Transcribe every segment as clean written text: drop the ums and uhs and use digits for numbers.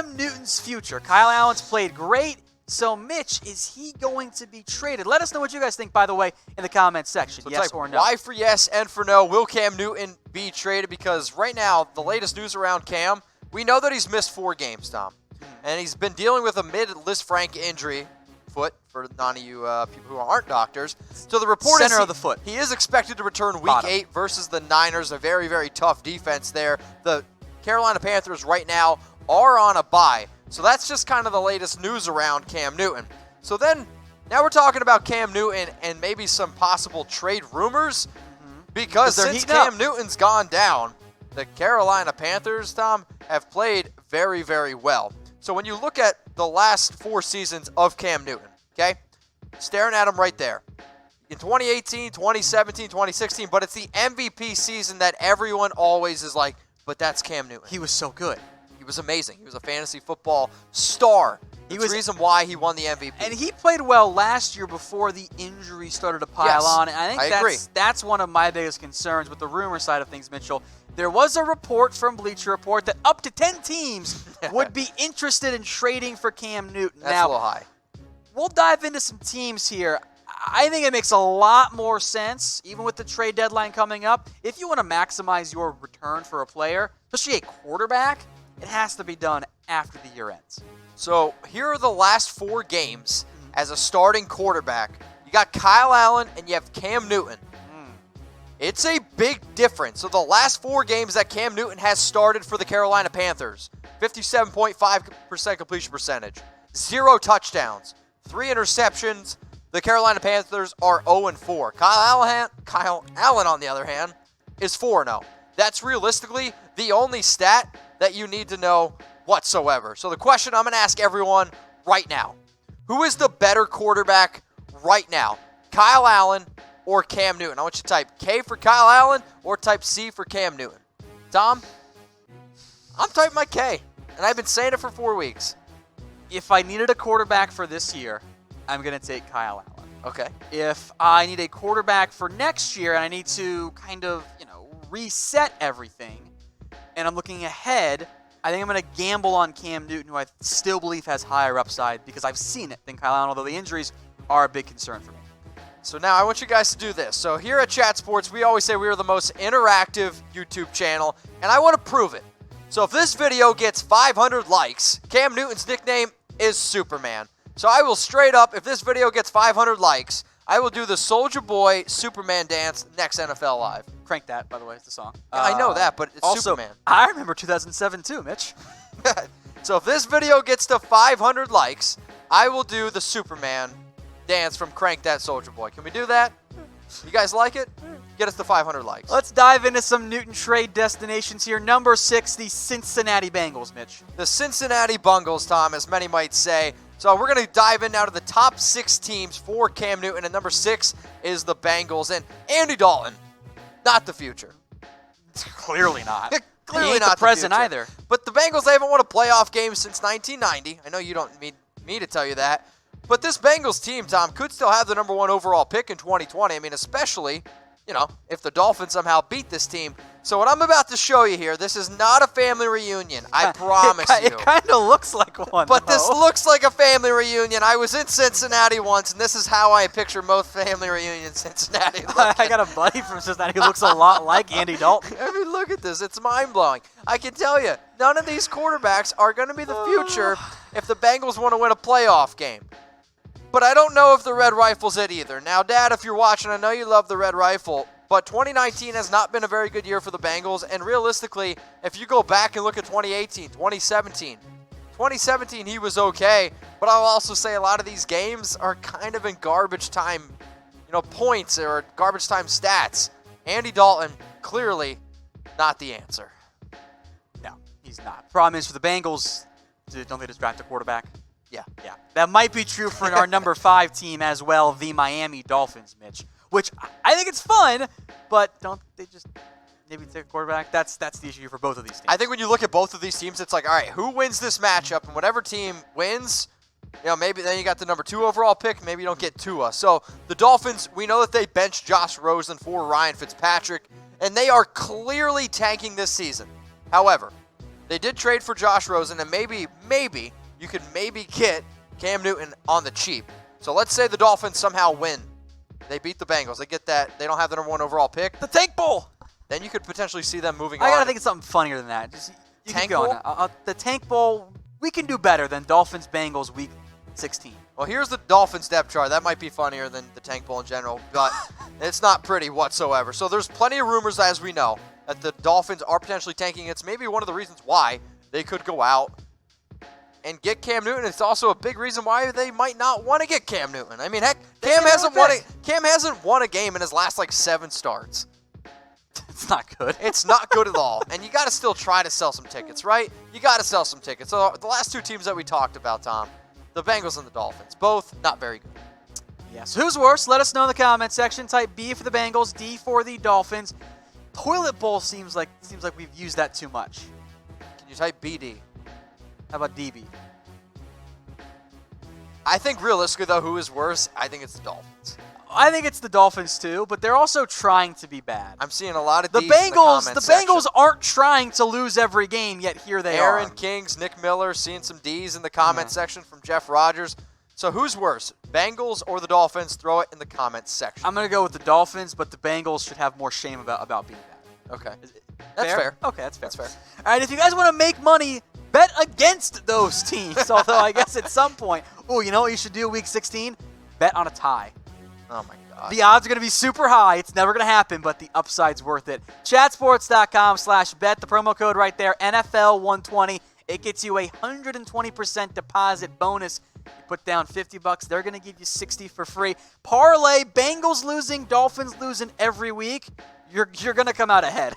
Cam Newton's future. Kyle Allen's played great. So, Mitch, is he going to be traded? Let us know what you guys think, by the way, in the comments section. So yes type or no. Y for yes and for no. Will Cam Newton be traded? Because right now, the latest news around Cam, we know that he's missed 4 games, Tom. And he's been dealing with a mid-Lisfranc injury, foot, for none of you people who aren't doctors. So the report Center is of the foot. He is expected to return week Bottom. 8 versus the Niners, a very, very tough defense there. The Carolina Panthers right now are on a bye. So that's just kind of the latest news around Cam Newton. So then, now we're talking about Cam Newton and maybe some possible trade rumors. Because since Cam Newton's gone down, the Carolina Panthers, Tom, have played very, very well. So when you look at the last 4 seasons of Cam Newton, okay, staring at him right there. In 2018, 2017, 2016, but it's the MVP season that everyone always is like, but that's Cam Newton. He was so good. He was amazing. He was a fantasy football star. He was the reason why he won the MVP. And he played well last year before the injury started to pile on. And I think that's one of my biggest concerns with the rumor side of things, Mitchell. There was a report from Bleacher Report that up to 10 teams would be interested in trading for Cam Newton. That's a little high. We'll dive into some teams here. I think it makes a lot more sense, even with the trade deadline coming up. If you want to maximize your return for a player, especially a quarterback, it has to be done after the year ends. So here are the last 4 games as a starting quarterback. You got Kyle Allen and you have Cam Newton. It's a big difference. So the last 4 games that Cam Newton has started for the Carolina Panthers, 57.5% completion percentage, 0 touchdowns, 3 interceptions. The Carolina Panthers are 0-4. Kyle Allen, on the other hand, is 4-0. That's realistically the only stat that you need to know whatsoever. So the question I'm going to ask everyone right now, who is the better quarterback right now? Kyle Allen or Cam Newton? I want you to type K for Kyle Allen or type C for Cam Newton. Tom? I'm typing my K, and I've been saying it for 4 weeks. If I needed a quarterback for this year, I'm going to take Kyle Allen. Okay. If I need a quarterback for next year and I need to kind of, reset everything, and I'm looking ahead, I think I'm going to gamble on Cam Newton, who I still believe has higher upside because I've seen it than Kyle Allen, although the injuries are a big concern for me. So now I want you guys to do this. So here at Chat Sports, we always say we are the most interactive YouTube channel, and I want to prove it. So if this video gets 500 likes, Cam Newton's nickname is Superman. So I will straight up, if this video gets 500 likes, I will do the Soulja Boy Superman dance next NFL Live. Crank That, by the way, is the song. Yeah, I know that, but it's also, Superman. I remember 2007 too, Mitch. So if this video gets to 500 likes, I will do the Superman dance from Crank That Soulja Boy. Can we do that? You guys like it? Get us to 500 likes. Let's dive into some Newton trade destinations here. Number 6, the Cincinnati Bengals, Mitch. The Cincinnati Bengals, Tom, as many might say. So we're going to dive in now to the top 6 teams for Cam Newton, and number 6 is the Bengals. And Andy Dalton, not the future. Clearly not. Clearly not the present future. either. But the Bengals, they haven't won a playoff game since 1990. I know you don't need me to tell you that. But this Bengals team, Tom, could still have the number 1 overall pick in 2020. I mean, especially, if the Dolphins somehow beat this team. So what I'm about to show you here, this is not a family reunion. I promise you. It kind of looks like one. But this looks like a family reunion. I was in Cincinnati once, and this is how I picture most family reunions in Cincinnati. I got a buddy from Cincinnati who looks a lot like Andy Dalton. I mean, look at this. It's mind-blowing. I can tell you, none of these quarterbacks are going to be the future if the Bengals want to win a playoff game. But I don't know if the Red Rifle's it either. Now, Dad, if you're watching, I know you love the Red Rifle, but 2019 has not been a very good year for the Bengals, and realistically, if you go back and look at 2018, 2017 he was okay, but I'll also say a lot of these games are kind of in garbage time, points or garbage time stats. Andy Dalton, clearly not the answer. No, he's not. Problem is for the Bengals, don't they just draft a quarterback? Yeah. That might be true for our number 5 team as well, the Miami Dolphins, Mitch. Which I think it's fun, but don't they just maybe take a quarterback? That's the issue for both of these teams. I think when you look at both of these teams, it's like, all right, who wins this matchup? And whatever team wins, maybe then you got the number 2 overall pick. Maybe you don't get Tua. So the Dolphins, we know that they benched Josh Rosen for Ryan Fitzpatrick, and they are clearly tanking this season. However, They did trade for Josh Rosen, and maybe you could get Cam Newton on the cheap. So let's say the Dolphins somehow win. They beat the Bengals. They get that. They don't have the number 1 overall pick. The Tank Bowl. Then you could potentially see them moving on. I gotta think of something funnier than that. Just, you Tank keep going. Bowl? The Tank Bowl, we can do better than Dolphins Bengals week 16. Well, here's the Dolphins depth chart. That might be funnier than the Tank Bowl in general, but it's not pretty whatsoever. So there's plenty of rumors, as we know, that the Dolphins are potentially tanking. It's maybe one of the reasons why they could go out and get Cam Newton. It's also a big reason why they might not want to get Cam Newton. I mean, heck, Cam hasn't won a game in his last 7 starts. It's not good. It's not good at all. And you got to still try to sell some tickets, right? You got to sell some tickets. So the last 2 teams that we talked about, Tom, the Bengals and the Dolphins, both not very good. Yes. Who's worse? Let us know in the comment section. Type B for the Bengals, D for the Dolphins. Toilet bowl seems like we've used that too much. Can you type BD? How about DB? I think realistically, though, who is worse? I think it's the Dolphins. I think it's the Dolphins too, but they're also trying to be bad. I'm seeing a lot of the D's in the comment section. Bengals aren't trying to lose every game, yet here they are. Aaron Kings, Nick Miller, seeing some D's in the comment section from Jeff Rogers. So who's worse, Bengals or the Dolphins? Throw it in the comments section. I'm going to go with the Dolphins, but the Bengals should have more shame about being bad. Okay. That's fair. Okay, that's fair. That's fair. All right, if you guys want to make money, bet against those teams. Although I guess at some point, you know what you should do week 16? Bet on a tie. Oh, my God. The odds are going to be super high. It's never going to happen, but the upside's worth it. Chatsports.com/bet. The promo code right there, NFL120. It gets you a 120% deposit bonus. You put down $50, they're going to give you $60 for free. Parlay, Bengals losing, Dolphins losing every week. You're going to come out ahead.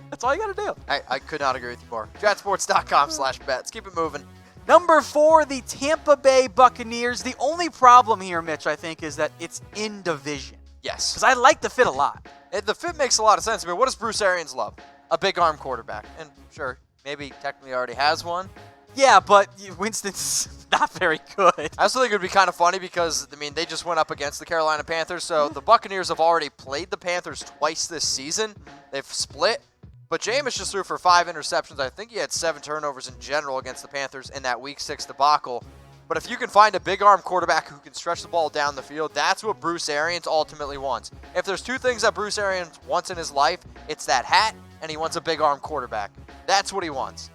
That's all you got to do. I could not agree with you more. Chatsports.com/bet. Let's keep it moving. Number 4, the Tampa Bay Buccaneers. The only problem here, Mitch, I think, is that it's in division. Yes. Because I like the fit a lot. The fit makes a lot of sense. I mean, what does Bruce Arians love? A big arm quarterback. And sure, maybe technically already has one. Yeah, but Winston's not very good. I also think it would be kind of funny because, I mean, they just went up against the Carolina Panthers. So the Buccaneers have already played the Panthers twice this season. They've split. But Jameis just threw for 5 interceptions. I think he had 7 turnovers in general against the Panthers in that Week 6 debacle. But if you can find a big-arm quarterback who can stretch the ball down the field, that's what Bruce Arians ultimately wants. If there's 2 things that Bruce Arians wants in his life, it's that hat and he wants a big-arm quarterback. That's what he wants.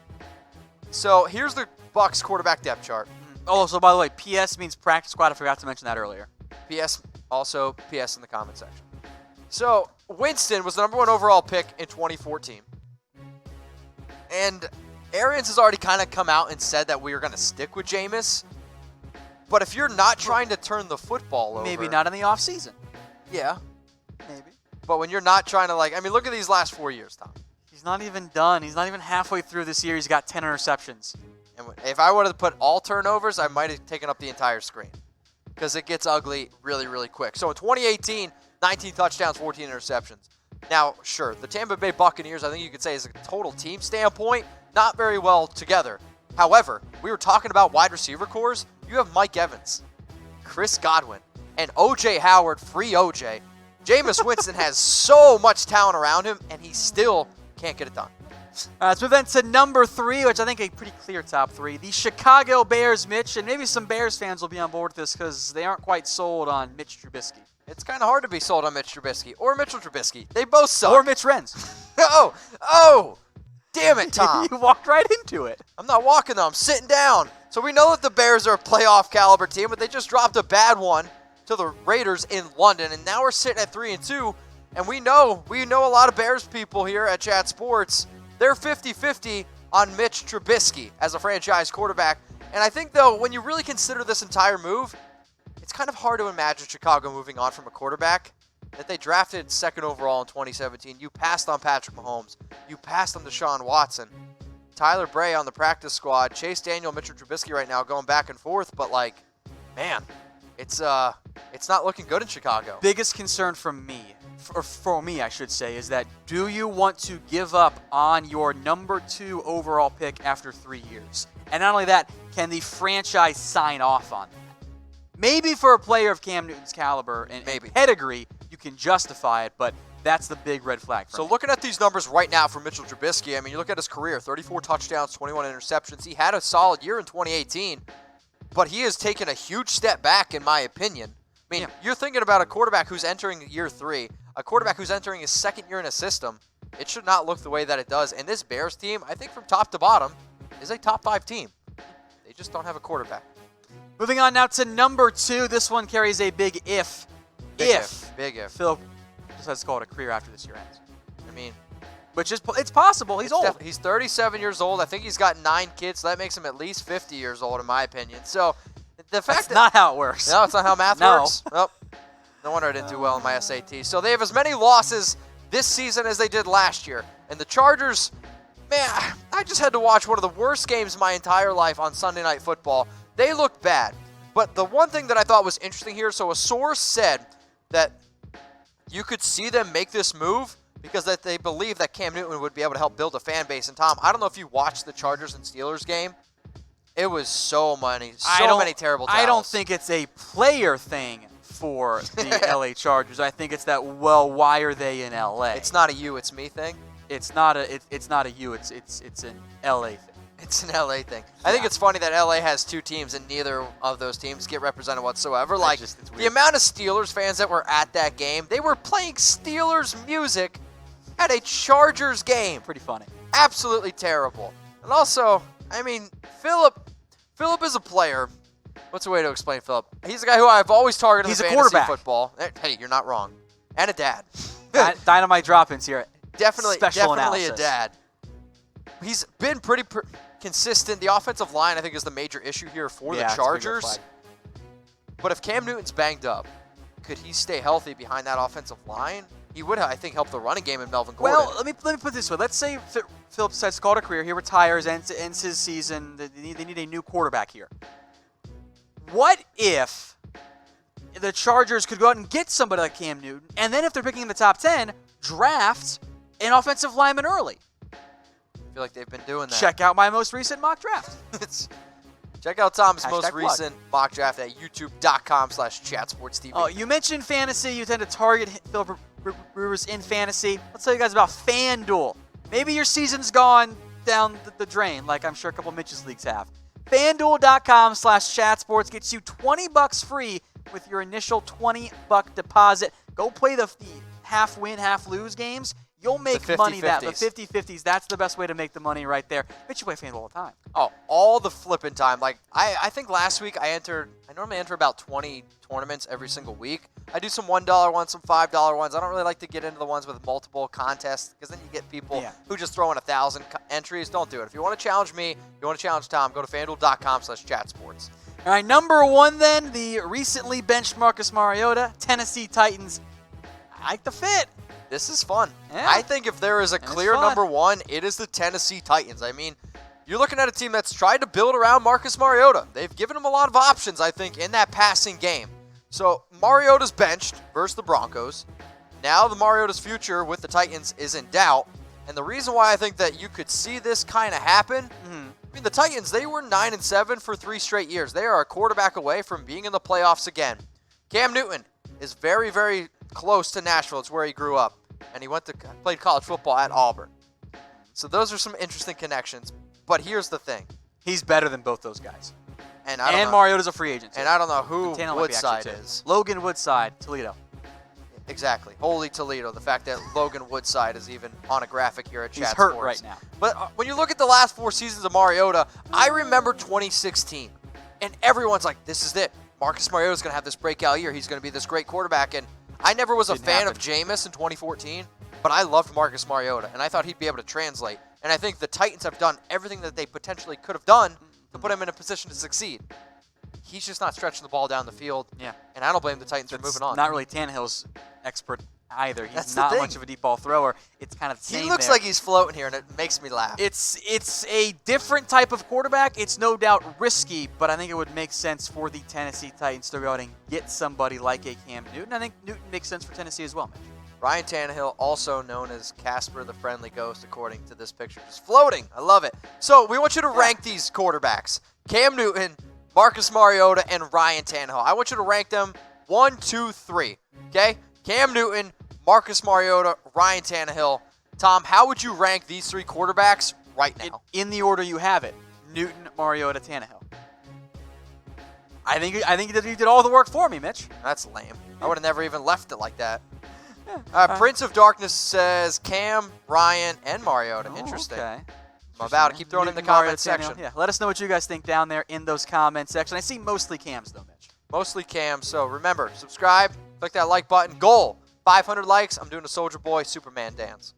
So here's the BUCS quarterback depth chart. Oh, so by the way, PS means practice squad. I forgot to mention that earlier. PS, also PS in the comment section. So Winston was the number 1 overall pick in 2014. And Arians has already kind of come out and said that we are going to stick with Jameis. But if you're not trying to turn the football over... Maybe not in the offseason. Yeah. Maybe. But when you're not trying to, look at these last 4 years, Tom. He's not even done. He's not even halfway through this year. He's got 10 interceptions. And if I wanted to put all turnovers, I might have taken up the entire screen. Because it gets ugly really, really quick. So in 2018, 19 touchdowns, 14 interceptions. Now, sure, the Tampa Bay Buccaneers, I think you could say, is a total team standpoint, not very well together. However, we were talking about wide receiver cores. You have Mike Evans, Chris Godwin, and O.J. Howard, free O.J. Jameis Winston has so much talent around him, and he still can't get it done. Let's move on to number 3, which I think a pretty clear top 3. The Chicago Bears, Mitch, and maybe some Bears fans will be on board with this because they aren't quite sold on Mitch Trubisky. It's kind of hard to be sold on Mitch Trubisky or Mitchell Trubisky. They both suck. Or Mitch Renz. Oh, damn it, Tom. You walked right into it. I'm not walking, though. I'm sitting down. So we know that the Bears are a playoff caliber team, but they just dropped a bad one to the Raiders in London, and now we're sitting at 3-2. And we know a lot of Bears people here at Chat Sports. They're 50-50 on Mitch Trubisky as a franchise quarterback. And I think, though, when you really consider this entire move, it's kind of hard to imagine Chicago moving on from a quarterback that they drafted 2nd overall in 2017. You passed on Patrick Mahomes. You passed on Deshaun Watson. Tyler Bray on the practice squad. Chase Daniel, Mitchell Trubisky right now going back and forth. But, man, it's not looking good in Chicago. Biggest concern from me, or for me, I should say, is that do you want to give up on your number 2 overall pick after 3 years? And not only that, can the franchise sign off on that? Maybe for a player of Cam Newton's caliber and pedigree, you can justify it, but That's the big red flag for So me. looking at these numbers right now for Mitchell Trubisky, I mean, you look at his career, 34 touchdowns, 21 interceptions. He had a solid year in 2018, but he has taken a huge step back, in my opinion. I mean, you're thinking about a quarterback who's entering year 3, a quarterback who's entering his second year in a system. It should not look the way that it does. And this Bears team, I think from top to bottom, is a top 5 team. They just don't have a quarterback. Moving on now to number 2. This one carries a big if. Big if. Philip decides to call it a career after this year ends. I mean, Which is, it's possible. He's old. He's 37 years old. I think he's got 9 kids, so that makes him at least 50 years old, in my opinion. So the fact That's not how it works. No, it's not how math No. works. Nope. No wonder I didn't do well in my SAT. So they have as many losses this season as they did last year. And the Chargers, man, I just had to watch one of the worst games of my entire life on Sunday Night Football. They looked bad. But the one thing that I thought was interesting here, so a source said that you could see them make this move because that they believe that Cam Newton would be able to help build a fan base. And Tom, I don't know if you watched the Chargers and Steelers game. It was so many terrible towels. I don't think it's a player thing for the LA Chargers. I think it's that, well, why are they in LA? It's not a you, it's me thing. It's not a you. It's an LA thing. It's an LA thing. I think it's funny that LA has 2 teams and neither of those teams get represented whatsoever. Like, the amount of Steelers fans that were at that game, they were playing Steelers music at a Chargers game. Pretty funny. Absolutely terrible. And also, I mean, Philip is a player. What's the way to explain Philip? He's a guy who I've always targeted He's in a fantasy quarterback. Football. Hey, you're not wrong. And a dad. Dynamite drop-ins here. Definitely Special a analysis. dad. He's been pretty consistent. The offensive line, I think, is the major issue here for the it's a big red Chargers. flag. But if Cam Newton's banged up, could he stay healthy behind that offensive line? He would, I think, help the running game in Melvin Gordon. Well, let me put it this way. Let's say Phillips decides to call it a career. He retires, ends his season. They need a new quarterback here. What if the Chargers could go out and get somebody like Cam Newton, and then if they're picking in the top 10, draft an offensive lineman early? I feel like they've been doing that. Check out my most recent mock draft. Check out Tom's Hashtag most plug. recent mock draft at youtube.com/chatsportstv. Oh, you mentioned fantasy. You tend to target Philip Rivers in fantasy. Let's tell you guys about FanDuel. Maybe your season's gone down the drain, like I'm sure a couple Mitch's leagues have. FanDuel.com/chatsports gets you $20 free with your initial $20 deposit. Go play the half win, half lose games. You'll make money that. The 50-50s, that's the best way to make the money right there. Mitch, you play FanDuel all the time. Oh, all the flipping time. Like, I think last week I normally enter about 20 tournaments every single week. I do some $1 ones, some $5 ones. I don't really like to get into the ones with multiple contests because then you get people who just throw in 1,000 entries. Don't do it. If you want to challenge me, you want to challenge Tom, go to FanDuel.com/chatsports. All right, number 1 then, the recently benched Marcus Mariota, Tennessee Titans. I like the fit. This is fun. Yeah. I think if there is a clear number 1, it is the Tennessee Titans. I mean, you're looking at a team that's tried to build around Marcus Mariota. They've given him a lot of options, I think, in that passing game. So Mariota's benched versus the Broncos. Now the Mariota's future with the Titans is in doubt. And the reason why I think that you could see this kind of happen, I mean, the Titans, they were 9-7 for 3 straight years. They are a quarterback away from being in the playoffs again. Cam Newton is very, very close to Nashville. It's where he grew up. And he played college football at Auburn. So those are some interesting connections. But here's the thing. He's better than both those guys. And I don't know. Mariota's a free agent. And I don't know who Montana might be Woodside actually, too. is. Logan Woodside, Toledo. Exactly. Holy Toledo. The fact that Logan Woodside is even on a graphic here at Chat He's hurt Sports. right now. But when you look at the last 4 seasons of Mariota, I remember 2016. And everyone's like, this is it. Marcus Mariota's going to have this breakout year. He's going to be this great quarterback. And I never was a fan of Jameis in 2014, but I loved Marcus Mariota, and I thought he'd be able to translate. And I think the Titans have done everything that they potentially could have done to put him in a position to succeed. He's just not stretching the ball down the field. Yeah. And I don't blame the Titans for moving on. Not really Tannehill's expert either. He's That's the not thing. much of a deep ball thrower. It's kind of the same He looks there. like he's floating here, and it makes me laugh. It's a different type of quarterback. It's no doubt risky, but I think it would make sense for the Tennessee Titans to go out and get somebody like a Cam Newton. I think Newton makes sense for Tennessee as well, Mitch. Ryan Tannehill, also known as Casper the Friendly Ghost, according to this picture. Just floating. I love it. So we want you to rank these quarterbacks. Cam Newton, Marcus Mariota, and Ryan Tannehill. I want you to rank them 1, 2, 3. Okay? Cam Newton, Marcus Mariota, Ryan Tannehill. Tom, how would you rank these 3 quarterbacks right now? In the order you have it: Newton, Mariota, Tannehill. I think you did all the work for me, Mitch. That's lame. I would have never even left it like that. Prince of Darkness says Cam, Ryan, and Mariota. Interesting. Okay. I'm about to keep throwing it in the Newton, Mariota, comments section. Tannehill. Yeah, let us know what you guys think down there in those comments section. I see mostly Cams though, Mitch. Mostly Cam. So remember, subscribe, click that like button. Goal, 500 likes. I'm doing a Soldier Boy Superman dance.